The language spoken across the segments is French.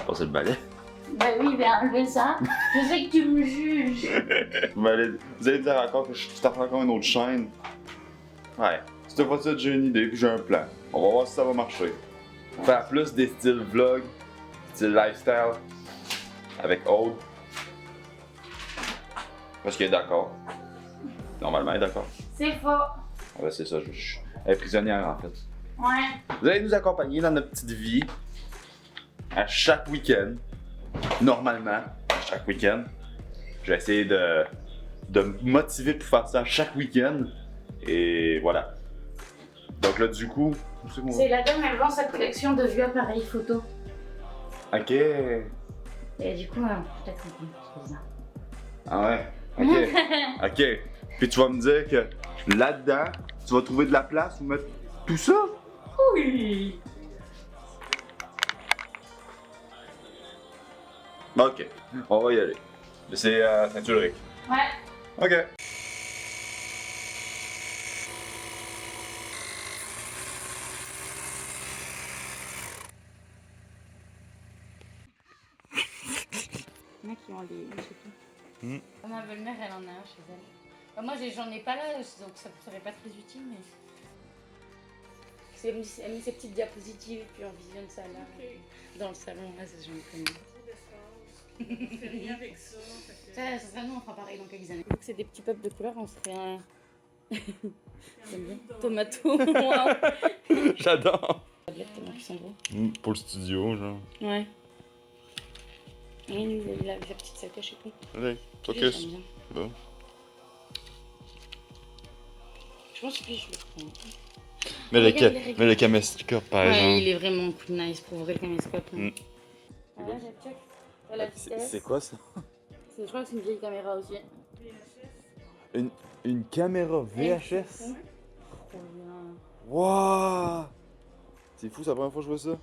Passer le balai. Ben oui, ben enlever ça. Je sais que tu me juges. Vous allez dire encore que je t'apprends encore une autre chaîne. Ouais. Cette fois-ci, j'ai une idée puis j'ai un plan. On va voir si ça va marcher. Faire plus des styles vlog, style lifestyle, avec Aude. Parce qu'il est d'accord. Normalement, il est d'accord. C'est faux. Ah ben, c'est ça, elle est prisonnière en fait. Ouais. Vous allez nous accompagner dans notre petite vie à chaque week-end. Normalement, chaque week-end. Je vais essayer de me motiver pour faire ça chaque week-end. Et voilà. Donc là, du coup... C'est la dame, elle vend sa collection de vieux appareils photo. Ok. Et du coup, peut-être qu'on peut faire ça. Ah ouais. Ok. Ok. Puis tu vas me dire que là-dedans, tu vas trouver de la place pour mettre tout ça? Oui. Ok. On va y aller. C'est Saint-Ulrich. Ouais. Ok. Il y en a qui ont les. Je sais pas. Mm. Ma belle-mère, elle en a un chez elle. Enfin, moi, j'en ai pas là, donc ça ne serait pas très utile, mais. Elle a mis ses petites diapositives et puis on visionne ça là, dans le salon. Là, c'est gentil. On fait rien avec ça. Ça serait nous, on fera pareil dans quelques années. Vu que c'est des petits peuples de couleur, on serait un. J'aime bien. Tomato. J'adore. Tellement qu'ils sont beaux. Pour le studio, genre. Ouais. Et la petite sacoche et tout. Allez, focus. J'aime bien. Bon. Je pense que je le prends. Mais le caméscope, par Ouais, exemple. il est vraiment cool, nice pour ouvrir le caméscope. Mm. Voilà, j'ai check. La vitesse. C'est quoi ça? Je crois que c'est une vieille caméra aussi. Une caméra VHS? Trop bien. Wouah! C'est fou, c'est la première fois que je vois ça.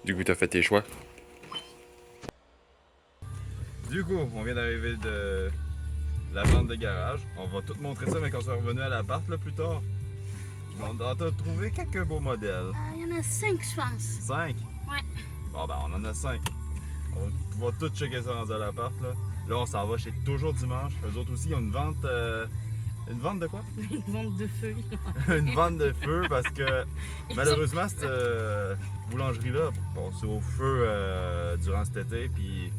Du coup, t'as fait tes choix. Du coup, on vient d'arriver de la vente de garage. On va tout montrer ça, mais quand on est revenu à l'appart là plus tard, on a trouvé quelques beaux modèles. Il y en a 5, je pense. 5? Ouais. Bon ben, on en a 5. On va pouvoir tout checker ça dans l'appart là. Là, on s'en va chez Toujours Dimanche. Eux autres aussi, ils ont une vente. Une vente de quoi? Une vente de feu. Une vente de feu parce que malheureusement, cette boulangerie-là a passé au feu durant cet été. Puis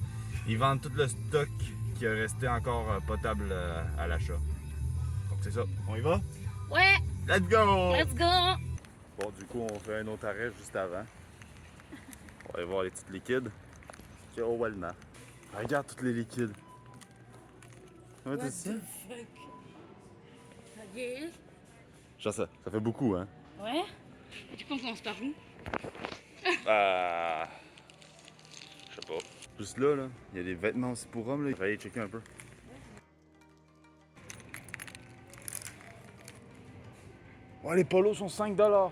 ils vendent tout le stock qui est resté encore potable à l'achat. Donc c'est ça. On y va? Ouais, Let's go! let's go! Bon, du coup, on fait un autre arrêt juste avant. On va aller voir les petites liquides qu'il y a au Walmart. Regarde tous les liquides. Ouais, t'as ça? fuck? Ok. Genre ça fait beaucoup, hein? Ouais. Et du coup, on commence par où? Je sais pas. Juste là, il y a des vêtements aussi pour hommes, là. Il va aller checker un peu. Ouais, les polos sont 5 $.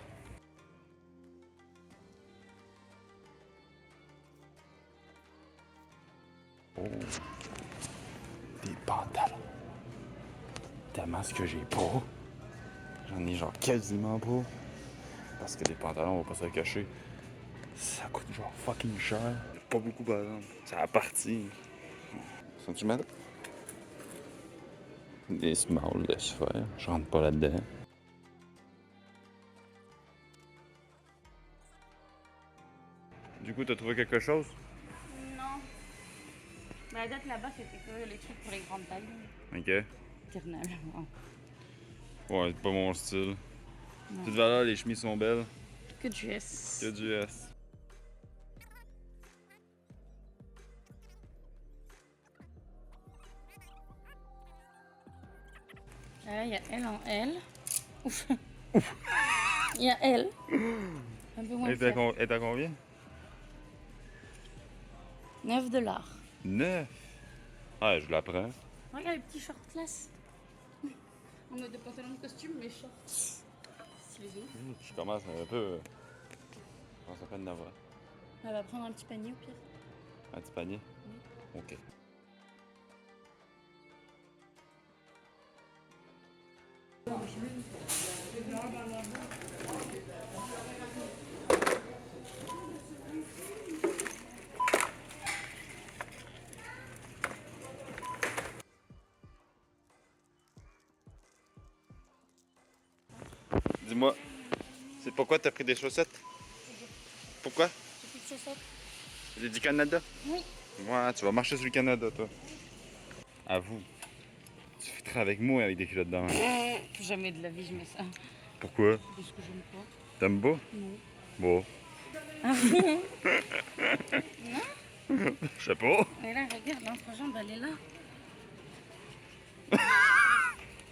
Oh. Des pantalons. Tellement ce que j'ai pas. J'en ai genre quasiment pas. Parce que des pantalons, on va pas se le cacher. Ça coûte genre fucking cher. Pas beaucoup par exemple. C'est à partie. Sont-tu mal? Des small, laisse faire. Je rentre pas là-dedans. Du coup, t'as trouvé quelque chose? Non. Mais la date là-bas, c'était que les trucs pour les grandes tailles. Ok. Éternel. Ouais, c'est pas mon style. Non. Toute valeur, les chemises sont belles. Que du S. Que du S. Là, il y a L en L. Ouf. Il y a L. Un peu moins Elle cher. est à combien? 9 $. 9. Ah, je la prends. Regarde les petits shorts classe. En mode de pantalon de costume, mais shorts. Stylé. Je commence un peu. Je pense à peine d'avoir. Elle va prendre un petit panier au pire. Un petit panier? Ok. Dis-moi, c'est pourquoi t'as pris des chaussettes? Pourquoi? J'ai plus de chaussettes. C'est du Canada? Oui. Ouais, tu vas marcher sur le Canada, toi. Avoue, tu fitterais avec moi avec des culottes de main. Jamais de la vie je mets ça. Pourquoi? Parce que j'aime pas. T'aimes pas? Non. Bon. Ah bon? Je sais pas. Mais là, regarde, l'entrejambe, elle est là.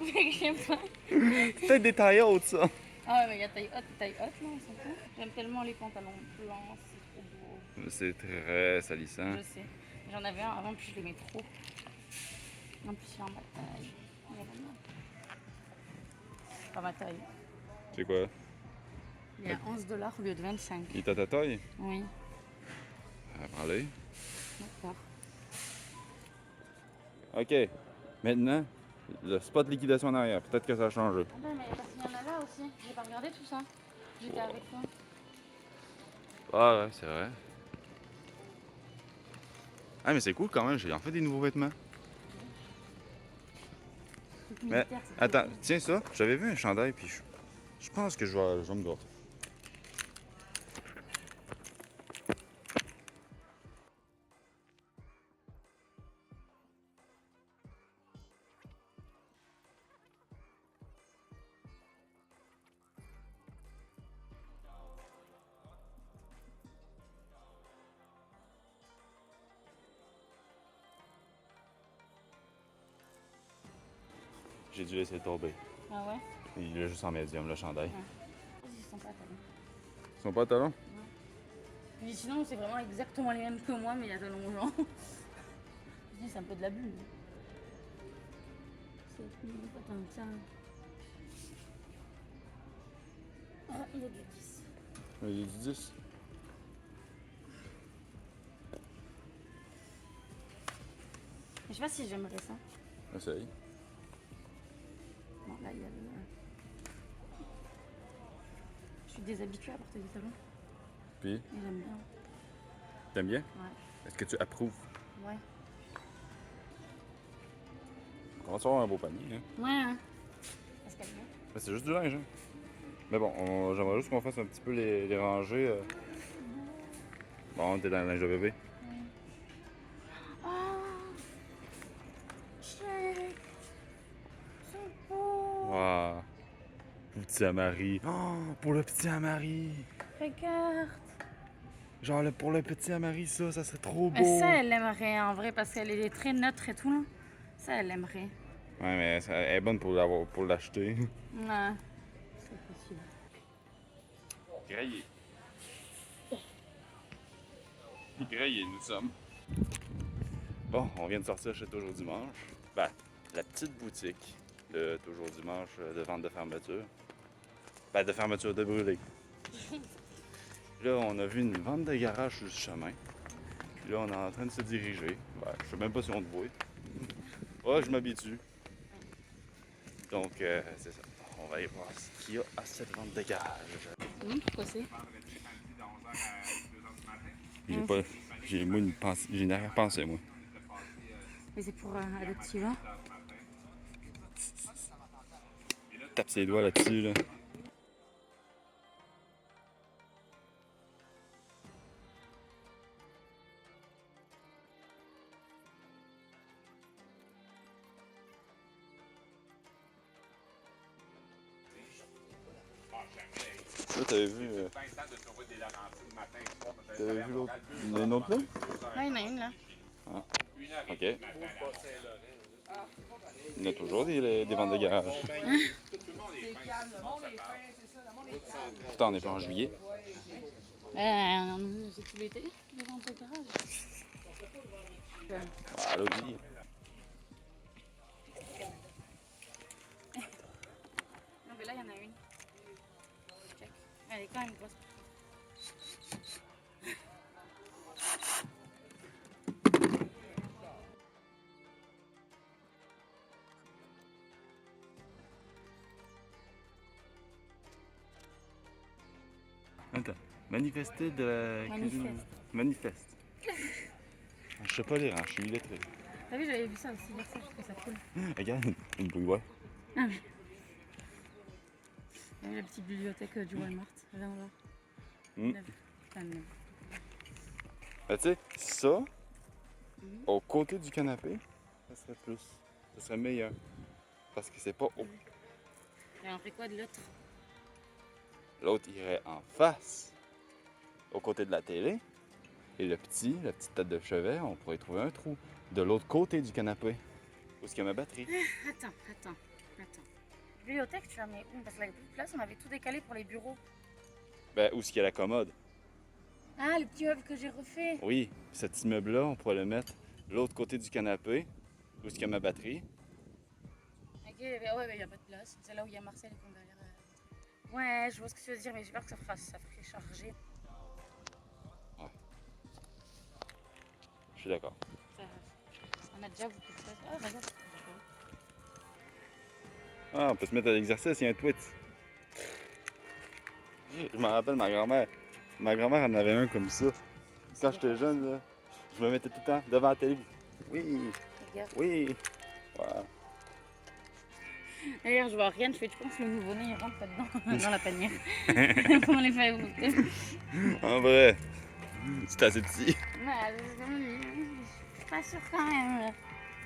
Mais j'aime pas. C'est peut-être des tailles hautes, ça. Ah ouais, mais il y a taille haute, là, on s'en fout. J'aime tellement les pantalons blancs, c'est trop beau. C'est très salissant. Je sais. J'en avais un avant, puis je l'aimais trop. En plus, il est en ma taille. Regarde là. Pas ma taille. C'est quoi? Il est à 11 $ au lieu de 25. Il est à ta taille? Oui, Ah, prends-le. d'accord. OK. Maintenant, le spot de liquidation en arrière. Peut-être que ça a changé. Ah ben, mais parce qu'il y en a là aussi. J'ai pas regardé tout ça. J'étais avec toi. Ah ouais, c'est vrai. Ah, mais c'est cool quand même. J'ai en fait des nouveaux vêtements. Truc Mais militaire, c'est attends, trop cool. tiens ça. J'avais vu un chandail, puis je pense que je vais me gâter. J'ai dû laisser tomber. Ah ouais? Il est juste en médium, le chandail. Ils sont pas talons. Son pantalon? Mais sinon, c'est vraiment exactement les mêmes que moi, mais il y a talons blancs. Je dis, c'est un peu de la bulle. C'est pas tant que ça. Ah, il y a du 10. Il est du 10. Je sais pas si j'aimerais ça. Essaye. Bon, là, il y a le... Je suis déshabituée à porter des talons. Puis, Et j'aime bien. t'aimes bien? Ouais. Est-ce que tu approuves? Ouais. On va avoir un beau panier, hein? Ouais, hein. Parce qu'elle vient. Ben, c'est juste du linge, hein? Mais bon, j'aimerais juste qu'on fasse un petit peu les rangées. Bon, t'es dans le linge de bébé. Oh! Check! C'est beau! Waouh! Pour le petit Amari. Oh, pour le petit Amari! Regarde! Genre, pour le petit Amari, ça serait trop beau! Mais ça, elle l'aimerait en vrai parce qu'elle est très neutre et tout. Là. Ça, elle l'aimerait. Ouais, mais elle est bonne pour l'acheter. Ouais. C'est possible. Grillé. Grillé, nous sommes. Bon, on vient de sortir chez Toujours Dimanche. Ben, la petite boutique de Toujours Dimanche de vente de fermeture. Ben, de fermeture de brûlé. Là, on a vu une vente de garage sur le chemin. Puis là, on est en train de se diriger. Ben, je sais même pas si on te voit. Ouais, je m'habitue. Donc, c'est ça. On va aller voir ce qu'il y a à cette vente de garage. Pourquoi c'est? J'ai pas. J'ai moi une pensée. J'ai une arrière-pensée, moi. Mais c'est pour Adoptiva. Tape ses doigts là-dessus, là. Là, t'avais vu. T'avais vu l'autre. Il y en a une autre là? Là, il y en a une là. Ah. Ok. Il y en a toujours des ventes de garage. Pourtant, on n'est pas en juillet. C'est tout l'été, les ventes de garage. Ah, là, oui. Non, mais là, il y en a une. Check. Elle est quand même grosse. Attends. Manifester de la cuisine. Manifeste. Manifeste. Je sais pas lire, hein, je suis illettré. T'as vu, j'avais vu ça aussi, hier, ça, je trouve ça cool. Regarde, une bouilloire. Ah oui. Et la petite bibliothèque du Walmart. Viens voir. Hmm. Enfin, neuf. Ben, tu sais, ça, au côté du canapé, ça serait plus. Ça serait meilleur. Parce que c'est pas haut. Et on fait quoi de l'autre? L'autre irait en face, au côté de la télé. Et la petite tête de chevet, on pourrait trouver un trou de l'autre côté du canapé. Où est-ce qu'il y a ma batterie? Attends. Bibliothèque, tu la mets où? Parce qu'il n'y avait plus de place, on avait tout décalé pour les bureaux. Ben, où est-ce qu'il y a la commode? Ah, le petit meuble que j'ai refait. Oui, cet immeuble-là, on pourrait le mettre de l'autre côté du canapé. Où est-ce qu'il y a ma batterie? Ok, ouais, il n'y a pas de place. C'est là où il y a Marcel et qu'on derrière. Ouais, je vois ce que tu veux dire, mais j'ai peur que ça ferait charger. Je suis d'accord. On a déjà beaucoup de place. Ah, regarde. Ah, on peut se mettre à l'exercice, il y a un tweet. Je me rappelle ma grand-mère. Ma grand-mère en avait un comme ça. Quand j'étais jeune, là, je me mettais tout le temps devant la télé. Oui, Regarde. oui. Wow. D'ailleurs, je vois rien, je fais, tu penses le nouveau-né, il rentre là-dedans, dans la panière. Comment les faire écouter? En vrai, c'est assez petit. Ouais, je suis pas sûre quand même.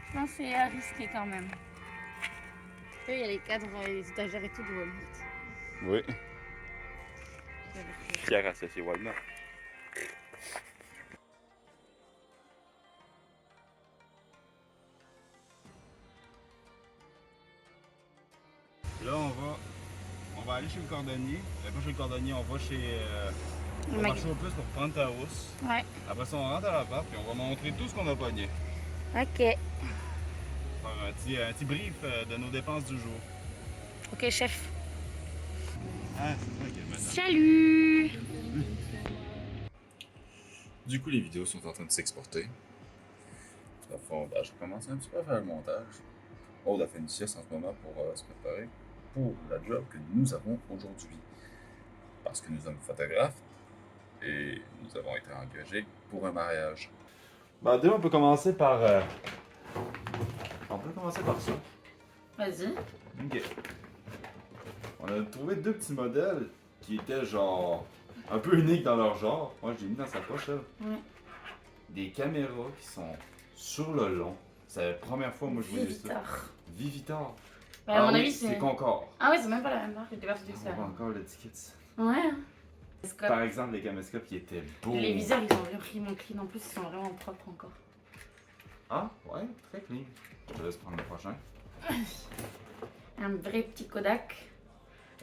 Je pense que c'est risqué quand même. Tu sais, il y a les cadres, les étagères et tout de Walmart. Oui. Fier associé Walmart. Là, on va aller chez le cordonnier. Pas chez le cordonnier, on va chez. On va marcher au plus pour prendre ta housse. Ouais. Après ça, on rentre à l'appart et on va montrer tout ce qu'on a pogné. Ok. Faire un petit brief de nos dépenses du jour. Ok, chef. Ah, c'est ça, maintenant. Salut! Du coup, les vidéos sont en train de s'exporter. Dans le fond, je commence un petit peu à faire le montage. Aude a fait une sieste en ce moment pour se préparer pour la job que nous avons aujourd'hui. Parce que nous sommes photographes et nous avons été engagés pour un mariage. Ben, on peut commencer par. On peut commencer par ça. Vas-y. Ok. On a trouvé deux petits modèles qui étaient genre un peu uniques dans leur genre. Moi, je l'ai mis dans sa poche là. Ouais. Des caméras qui sont sur le long. C'est la première fois moi je voyais ça. Vivitar. Vivitar. Bah, à mon oui, avis, c'est Concorde. Ah ouais, c'est même pas la même marque, j'étais persuadée que On c'était la voit même. encore l'étiquette. Ouais. Par exemple, les caméscopes qui étaient beaux. Les viseurs, ils sont vraiment clean. En plus, ils sont vraiment propres encore. Ah, ouais, très clean. Je te laisse prendre le prochain. Un vrai petit Kodak.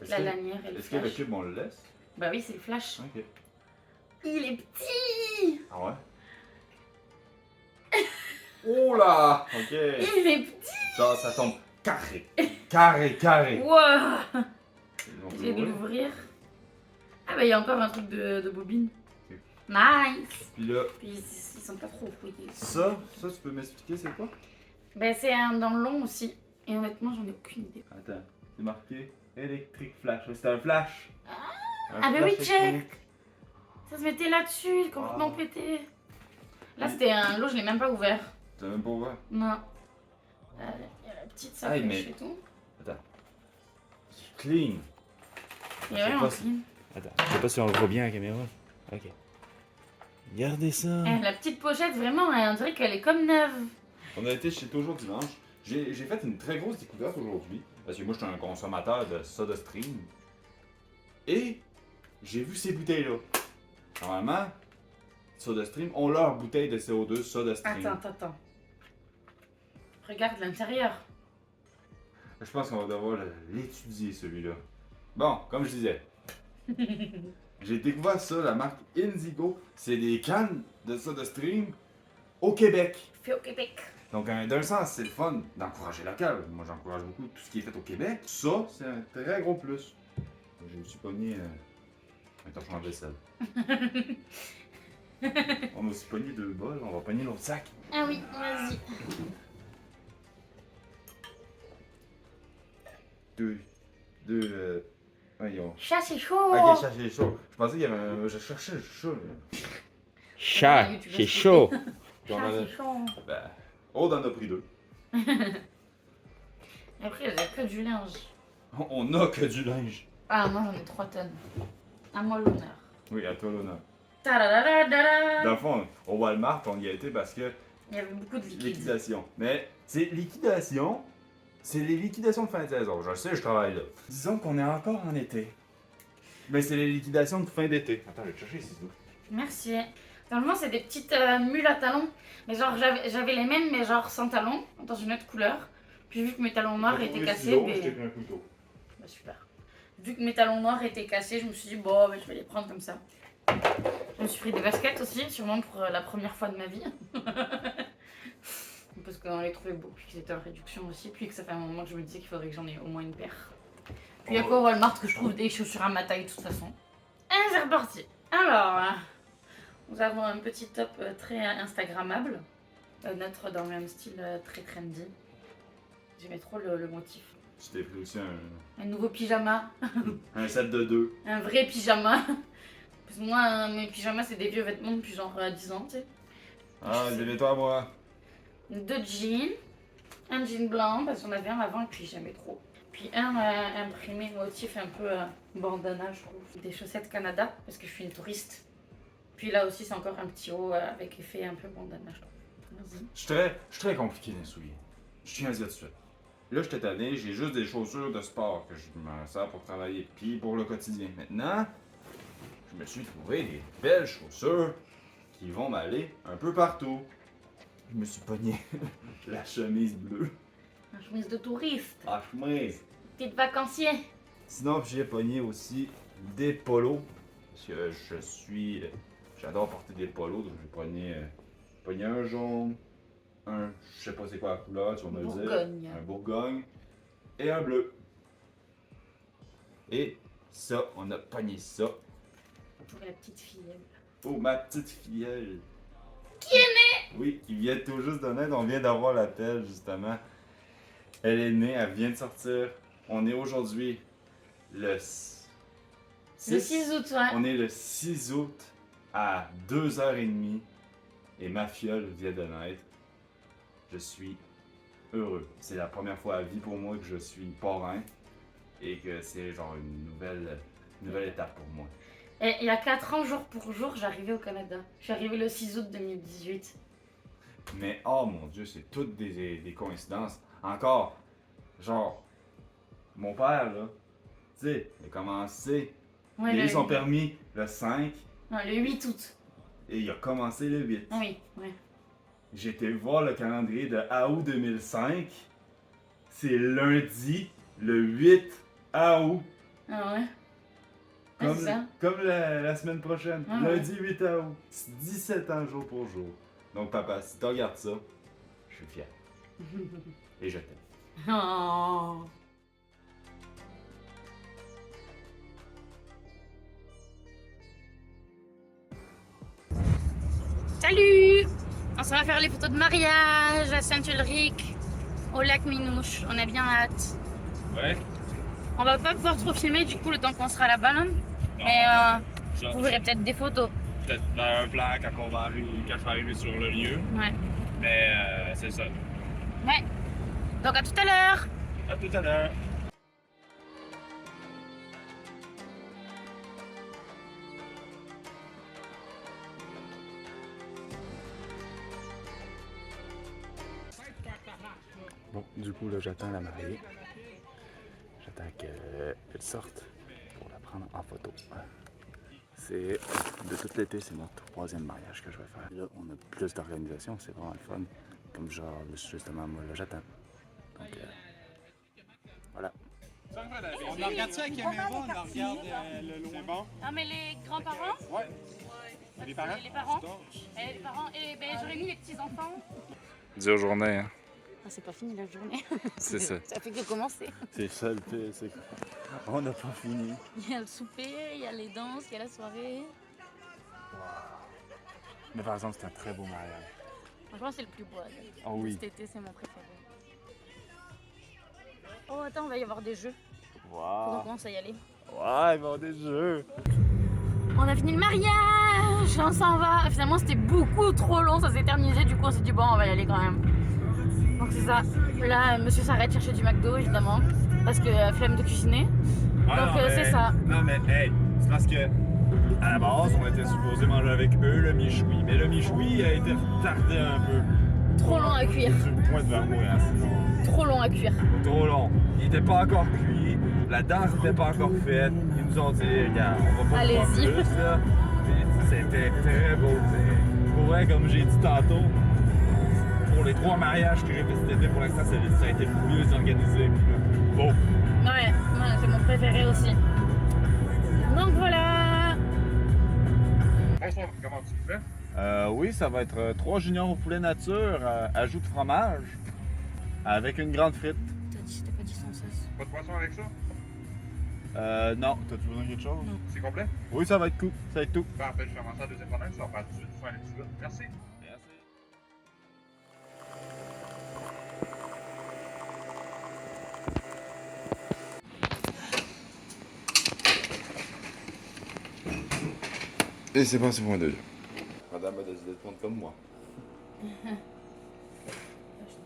Est-ce La que- lanière et le Est-ce que le flash. cube on le laisse? Bah oui, c'est le flash. Ok. Il est petit! Ah ouais? Oh là! Ok. Il est petit! Genre, ça tombe carré. Carré. Wow! On peut J'ai de l'ouvrir. l'ouvrir. Ah bah il y a encore un truc de bobine. Ok. Nice! Puis là, Puis ils sont pas trop fouillés. ça, tu peux m'expliquer c'est quoi? Bah c'est un dans le long aussi. Et honnêtement, j'en ai aucune idée. Attends, c'est marqué électrique flash. C'est un flash. Un Ah bah flash oui, check! électronique. Ça se mettait là-dessus, il est complètement Ah. pété. Là c'était un lot, je l'ai même pas ouvert. T'as même pas ouvert? Non. Il y a la petite sacoche Aïe, mais- et tout. Attends. Clean. Il Je est sais vraiment pas si- clean. Attends, je sais pas si on le voit bien à la caméra. Ok. Regardez ça. Eh, la petite pochette, vraiment, on dirait qu'elle est comme neuve. On a été chez Toujours Dimanche. J'ai fait une très grosse découverte aujourd'hui. Parce que moi, je suis un consommateur de SodaStream. Et j'ai vu ces bouteilles-là. Normalement, SodaStream ont leur bouteille de CO2 SodaStream. Attends. Regarde l'intérieur. Je pense qu'on va devoir l'étudier, celui-là. Bon, comme je disais. J'ai découvert ça, la marque Indigo. C'est des cannes de SodaStream au Québec. Fait au Québec. Donc, d'un sens, c'est le fun d'encourager local. Moi, j'encourage beaucoup tout ce qui est fait au Québec. Ça, c'est un très gros plus. Je me suis pogné un torchon à vaisselle. On a aussi pogné 2 bols, on va pogner l'autre sac. Ah oui, vas-y. Voyons. Chat, c'est chaud. Ok, chat, c'est chaud. Je pensais qu'il y avait un. Je cherchais le chat. là. Chat, c'est chaud. Puis on Chat, en a- c'est chaud. Ben, Aude en a pris 2. Et après, il y a que du linge. On a que du linge. Ah, moi j'en ai 3 tonnes. À moi l'honneur. Oui, à toi l'honneur. Tadadadada. Dans le fond, au Walmart, on y a été parce que Il y avait beaucoup de liquide. liquidation. Mais c'est liquidation, c'est les liquidations de fin de saison. Je sais, je travaille là. Disons qu'on est encore en été. Mais c'est les liquidations de fin d'été. Attends, je vais te chercher les ciseaux. Merci. Normalement, c'est des petites mules à talons. Mais genre, j'avais les mêmes, mais genre sans talons, dans une autre couleur. Puis vu que mes talons noirs étaient cassés, Je t'ai pris un couteau. bah, super. Vu que mes talons noirs étaient cassés, je me suis dit, bon, bah, je vais les prendre comme ça. Je me suis pris des baskets aussi, sûrement pour la première fois de ma vie. Parce qu'on les trouvait beaux, puis qu'ils étaient en réduction aussi. Puis que ça fait un moment que je me disais qu'il faudrait que j'en ai au moins une paire. Puis il y a quoi au Walmart que je trouve des chaussures à ma taille de toute façon. Et c'est reparti. Alors, nous avons un petit top très instagrammable. Neutre dans le même style, très trendy. J'aimais trop le motif. Je t'ai pris aussi Un nouveau pyjama. un set de 2. Un vrai pyjama. Parce que moi, mes pyjamas, c'est des vieux vêtements depuis genre 10 ans, tu sais. Ah, démets-toi à moi. 2 jeans. Un jean blanc, parce qu'on avait un avant et puis j'aimais trop. Puis un imprimé motif un peu bandana, je trouve. Des chaussettes Canada, parce que je suis une touriste. Puis là aussi, c'est encore un petit haut avec effet un peu bandana, je trouve. Vas-y. Je suis très compliqué dans les souliers. Je tiens à dire tout de suite. Là, je t'ai tanné, j'ai juste des chaussures de sport que je me sers pour travailler, puis pour le quotidien. Maintenant, je me suis trouvé des belles chaussures qui vont m'aller un peu partout. Je me suis pogné la chemise bleue. La chemise de touriste. La chemise. Petite vacancier. Sinon, j'ai pogné aussi des polos. Parce que j'adore porter des polos, donc j'ai pogné un jaune, je sais pas c'est quoi la couleur, tu vas me le dire. Un Bourgogne. Et un bleu. Et ça, on a pogné ça. Pour la petite filleule. Oh, ma petite filleule. Qui est née? Oui, qui vient tout juste de naître. On vient d'avoir l'appel, justement. Elle est née, elle vient de sortir. On est aujourd'hui le 6 août, ouais. On est le 6 août à 2h30 et ma fiole vient de naître. Je suis heureux. C'est la première fois à vie pour moi que je suis parrain et que c'est genre une nouvelle étape pour moi. Et il y a 4 ans, jour pour jour, j'arrivais au Canada. Je suis arrivée le 6 août 2018. Mais oh mon Dieu, c'est toutes des coïncidences. Encore, genre, mon père là, tu sais, il a commencé. Ouais, Il a eu son permis le 5 non, le 8 août. et il a commencé le 8. Oui, ouais. J'ai été voir le calendrier de août 2005. C'est lundi, le 8 août. Ah ouais? Ouais, c'est ça. Comme la semaine prochaine. Ah lundi 8 août. C'est 17 ans jour pour jour. Donc papa, si tu regardes ça, je suis fier. Et je t'aime. Oh. Salut! On s'en va faire les photos de mariage à Saint-Ulrich, au lac Minouche. On a bien hâte. Ouais. On va pas pouvoir trop filmer du coup le temps qu'on sera là-bas. Là. Mais vous verrez peut-être des photos. Peut-être faire un plan quand on va arriver, quand je vais arriver sur le lieu. Ouais. Mais c'est ça. Ouais. Donc à tout à l'heure! À tout à l'heure. Bon, du coup, là, j'attends la mariée. J'attends qu'elle sorte pour la prendre en photo. C'est de tout l'été, c'est notre 3e mariage que je vais faire. Là, on a plus d'organisation, c'est vraiment le fun. Comme genre, justement, moi, là, j'attends. Donc, voilà. On regarde ça avec caméra, on regarde le loin. C'est bon? Ah mais les grands-parents? Ouais. Les parents? Les parents? Les parents, et ben j'aurais mis les petits-enfants. Dure journée, hein? Ah, c'est pas fini la journée. C'est ça. Ça fait que commencer. C'est ça le pire, c'est qu'on n'a pas fini. Il y a le souper, il y a les danses, il y a la soirée. Mais par exemple, c'est un très beau mariage. Franchement, c'est le plus beau. Oh oui. Cet été, c'est mon préféré. Oh, attends, il va y avoir des jeux. Faut qu'on Waouh! commence à y aller. Ouais, ils vont des jeux! On a fini le mariage, on s'en va. Finalement, c'était beaucoup trop long, ça s'est éternisé. Du coup, on s'est dit, bon, on va y aller quand même. Donc, c'est ça. Là, monsieur s'arrête chercher du McDo, évidemment. Parce que flemme de cuisiner. Donc, c'est ça. non, mais hey, c'est parce que à la base, on était supposé manger avec eux le michoui. Mais le michoui a été retardé un peu. Trop long à cuire. Sur le point de faire mourir, sinon. Trop long à cuire. Trop long. Il était pas encore cuit, la danse n'était pas encore faite. Ils nous ont dit, regarde, on va pas pouvoir Allez-y. plus, là. Puis c'était très beau. Pour vrai, comme j'ai dit tantôt, pour les 3 mariages que j'ai fait cet été, pour l'instant, ça a été le mieux organisé. Beau. Ouais, c'est mon préféré aussi. Donc voilà. Bonsoir, comment tu fais? Oui, ça va être 3 juniors au poulet nature, ajout de fromage, avec une grande frite. T'as pas dit sans sauce. Pas de poisson avec ça? Non. T'as-tu besoin de quelque chose? Non. C'est complet? Oui, ça va être cool. Ça va être tout. Parfait, je commence la deuxième commande, ça va faire tout de suite. Faut aller tout de suite. Merci. Merci. Et c'est parti pour un deuil. Madame a décidé de prendre comme moi. J'ai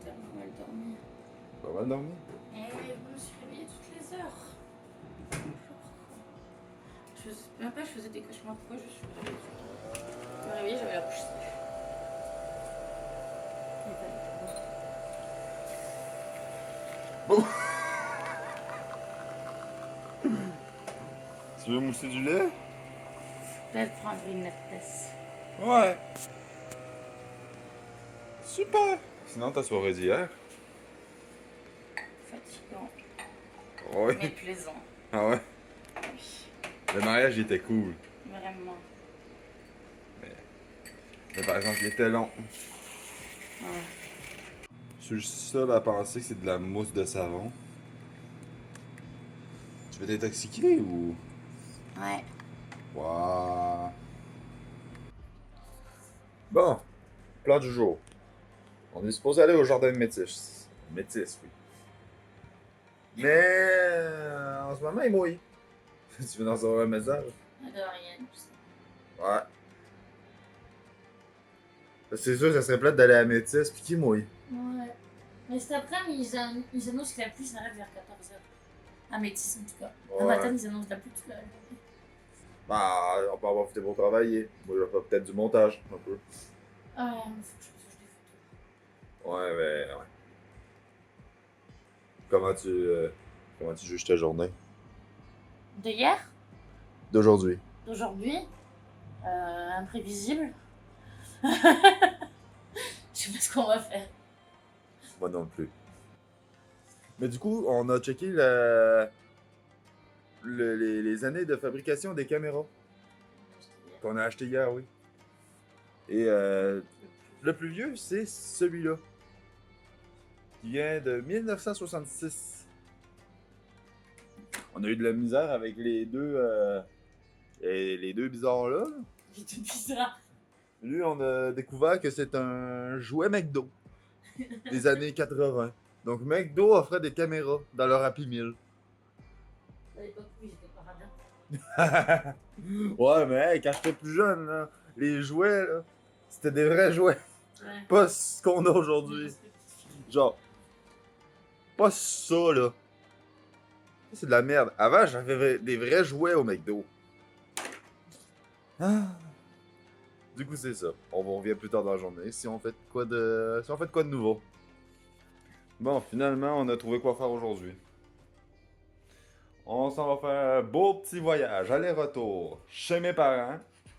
tellement mal dormi. Pas mal dormi. Et je me suis réveillée toutes les heures. Même pas, je faisais des cauchemars. Pourquoi je suis réveillée? Je me réveillais, j'avais la bouche sèche. Tu veux mousser du lait? Peut-être prendre une tasse. Ouais. Super. Sinon, ta soirée d'hier? Fatigant, Oui. mais plaisant. Ah ouais? Oui, Le mariage, il était cool. vraiment. Mais par exemple, il était long. Ouais. Je suis juste seul à penser que c'est de la mousse de savon. Tu veux t'intoxiquer ou? Ouais. Waouh. Bon, plan du jour. On est supposé aller au jardin de Métis. Métis, oui. Mais en ce moment, il mouille. Tu veux en savoir un message? De rien, tu sais. Ouais. C'est sûr, ça serait plate d'aller à Métis puis qu'il mouille. Ouais. Mais cet après-midi, ils annoncent que la pluie s'arrête vers 14h. À Métis, en tout cas. Ouais. À matin, ils annoncent la pluie toute la journée. Bah, on peut avoir fait pour travailler. Moi, je vais faire peut-être du montage, un peu. Ah, il faut que je fasse des photos. Ouais, mais ouais. Comment tu juges ta journée? De hier, D'aujourd'hui. d'aujourd'hui, imprévisible. Je sais pas ce qu'on va faire. Moi non plus. Mais du coup, on a checké les années de fabrication des caméras qu'on a acheté hier, oui. Et le plus vieux, c'est celui-là. Qui vient de 1966. On a eu de la misère avec les deux bizarres là. Il était bizarre. Lui, on a découvert que c'est un jouet McDo des années 80. Donc McDo offrait des caméras dans leur Happy Meal. À l'époque, oui, j'étais paradin. Ouais, mais hey, quand j'étais plus jeune, là, les jouets, là, c'était des vrais jouets. Ouais. Pas ce qu'on a aujourd'hui. Genre, pas ça, là. Ça, c'est de la merde. Avant, j'avais des vrais jouets au McDo. Ah. Du coup, c'est ça. On vous revient plus tard dans la journée si on fait quoi de nouveau. Bon, finalement, on a trouvé quoi faire aujourd'hui. On s'en va faire un beau petit voyage, aller-retour, chez mes parents,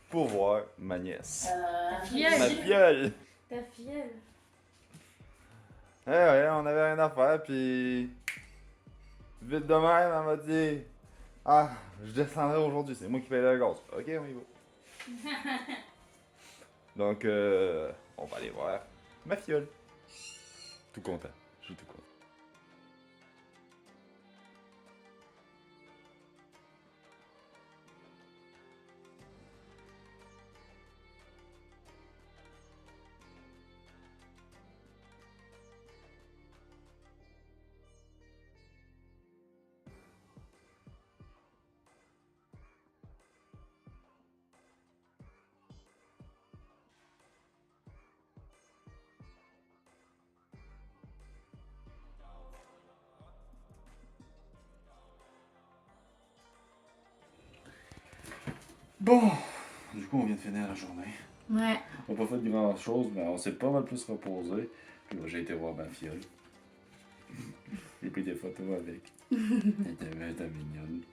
pour voir ma nièce. Ta Ma filleule. filleule! Ta filleule. Eh ouais, on avait rien à faire, puis... Vite de même, elle m'a dit... Ah, je descendrai aujourd'hui, c'est moi qui paye le gaz. Ok, on y va. Donc, on va aller voir ma filleule. Tout content, je suis tout content. Bon, du coup, on vient de finir la journée. Ouais. On n'a pas fait grand chose, mais on s'est pas mal plus reposé. Puis là, j'ai été voir ma fiole. J'ai pris des photos avec. Elle était mignonne.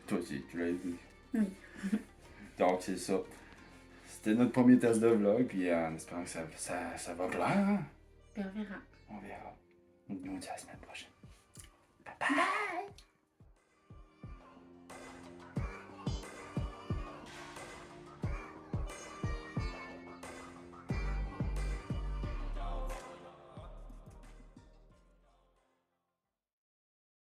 Toi aussi, tu l'as vu. Oui. Donc, c'est ça. C'était notre premier test de vlog, puis en espérant que ça va plaire. Hein? Puis on verra. On verra. On se dit à la semaine prochaine. Bye!